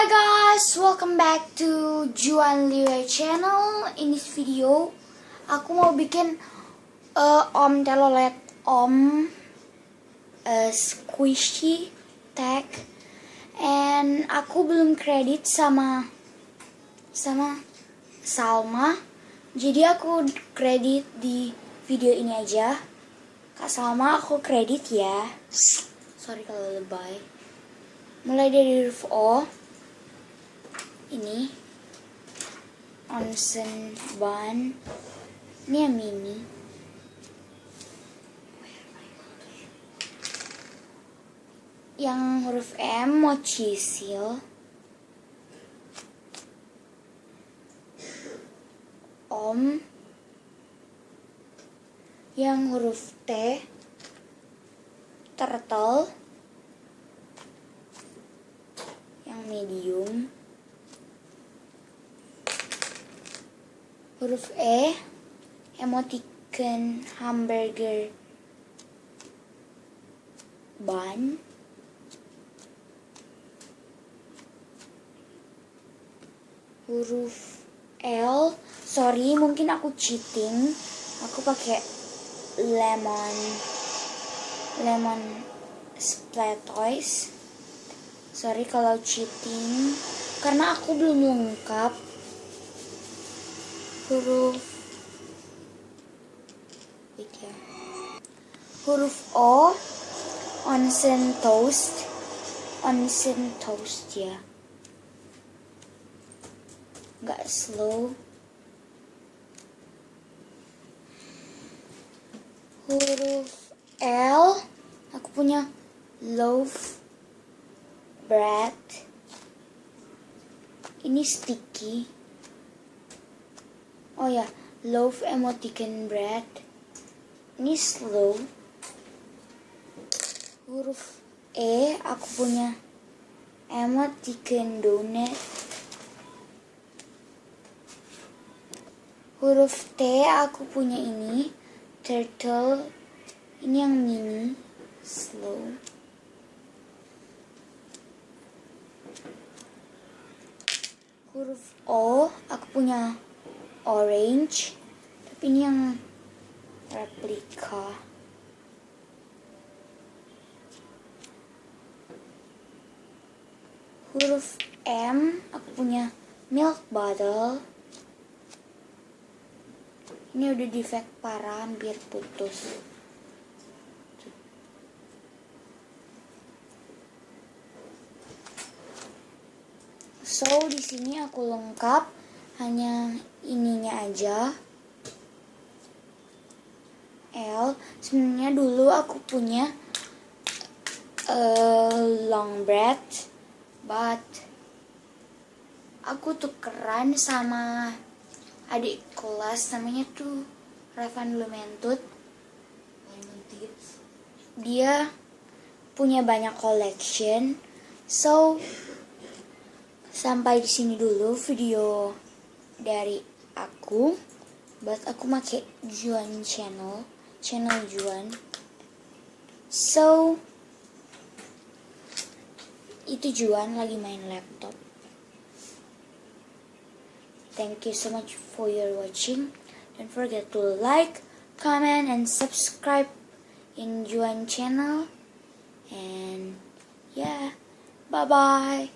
Hi guys, welcome back to Juan Liwe channel. In this video, aku mau bikin Telolet Om Squishy Tag, and aku belum kredit sama Salma, jadi aku kredit di video ini aja. Kak Salma aku kredit ya. Sorry kalau lebay. Mulai dari huruf O. Ini onsen ban. Ini yang mini. Yang huruf M mochi seal. Om. Yang huruf T turtle. Yang medium. Huruf E emoticon hamburger bun. Huruf L, sorry mungkin aku cheating, aku pakai lemon splatoise. Sorry kalau cheating karena aku belum lengkap. Huruf O onsen toast ya, nggak slow. Huruf L aku punya loaf bread, ini sticky. Oh ya, loaf emoticon bread. Ini slow. Huruf E aku punya emoticon donut. Huruf T aku punya ini turtle. Ini yang mini, slow. Huruf O aku punya orange, tapi ini yang replika. Huruf M aku punya milk bottle. Ini udah defect parah, hampir putus. So di sini aku lengkap, hanya ininya aja. L, sebenarnya dulu aku punya long bread, but aku tukeran sama adik kelas, namanya tuh Ravan Lumentut. Dia punya banyak collection. So sampai di sini dulu video dari aku. Buat aku make Juan channel Juan. So itu Juan lagi main laptop. Thank you so much for your watching. Don't forget to like, comment, and subscribe in Juan channel. And yeah, bye bye.